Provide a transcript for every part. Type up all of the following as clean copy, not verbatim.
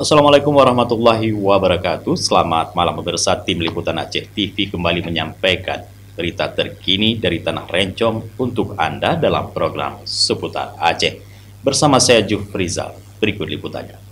Assalamualaikum warahmatullahi wabarakatuh. Selamat malam pemirsa, tim Liputan Aceh TV kembali menyampaikan berita terkini dari Tanah Rencong untuk Anda dalam program Seputar Aceh. Bersama saya Jufrizal, berikut liputannya.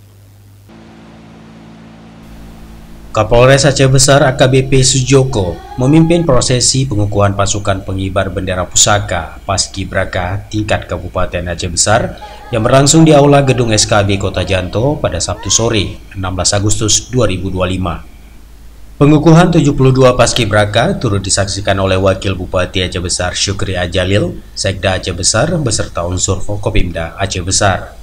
Kapolres Aceh Besar AKBP Sujoko memimpin prosesi pengukuhan pasukan pengibar bendera pusaka Paskibraka tingkat Kabupaten Aceh Besar yang berlangsung di Aula Gedung SKB Kota Janto pada Sabtu sore, 16 Agustus 2025. Pengukuhan 72 Paskibraka turut disaksikan oleh Wakil Bupati Aceh Besar Syukri Ajalil, Sekda Aceh Besar beserta unsur Forkopimda Aceh Besar.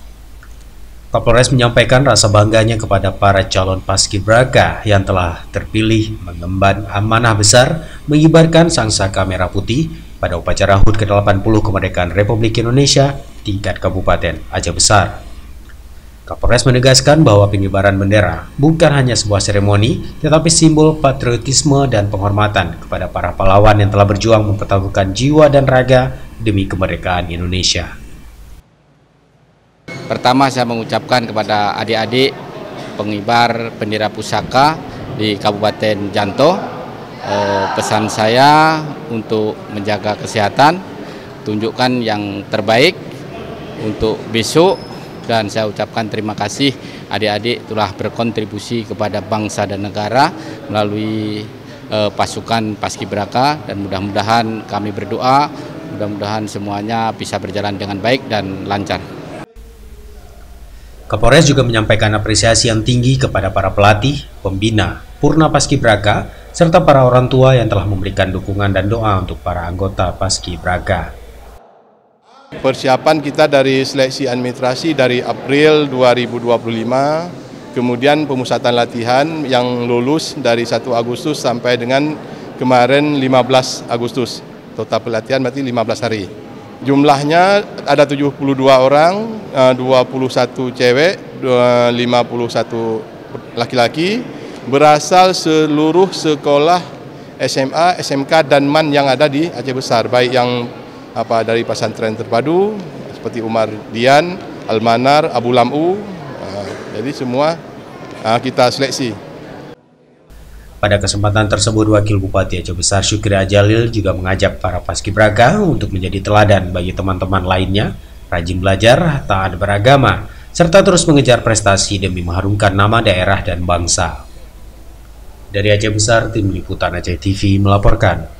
Kapolres menyampaikan rasa bangganya kepada para calon paskibraka yang telah terpilih mengemban amanah besar mengibarkan sangsaka merah putih pada upacara HUT ke-80 kemerdekaan Republik Indonesia tingkat Kabupaten Aceh Besar. Kapolres menegaskan bahwa pengibaran bendera bukan hanya sebuah seremoni, tetapi simbol patriotisme dan penghormatan kepada para pahlawan yang telah berjuang mempertaruhkan jiwa dan raga demi kemerdekaan Indonesia. Pertama, saya mengucapkan kepada adik-adik pengibar bendera pusaka di Kabupaten Janto, pesan saya untuk menjaga kesehatan, tunjukkan yang terbaik untuk besok, dan saya ucapkan terima kasih adik-adik telah berkontribusi kepada bangsa dan negara melalui pasukan Paskibraka, dan mudah-mudahan kami berdoa, mudah-mudahan semuanya bisa berjalan dengan baik dan lancar. Kapolres juga menyampaikan apresiasi yang tinggi kepada para pelatih, pembina, Purna Paskibraka, serta para orang tua yang telah memberikan dukungan dan doa untuk para anggota Paskibraka. Persiapan kita dari seleksi administrasi dari April 2025, kemudian pemusatan latihan yang lulus dari 1 Agustus sampai dengan kemarin 15 Agustus. Total pelatihan berarti 15 hari. Jumlahnya ada 72 orang, 21 cewek, 51 laki-laki, berasal seluruh sekolah SMA, SMK dan MAN yang ada di Aceh Besar, baik yang dari pesantren terpadu seperti Umar Dian, Al-Manar, Abu Lam'u, jadi semua kita seleksi. Pada kesempatan tersebut, Wakil Bupati Aceh Besar Syukri Ajalil juga mengajak para paskibraka untuk menjadi teladan bagi teman-teman lainnya, rajin belajar, taat beragama, serta terus mengejar prestasi demi mengharumkan nama daerah dan bangsa. Dari Aceh Besar, tim Liputan Aceh TV melaporkan.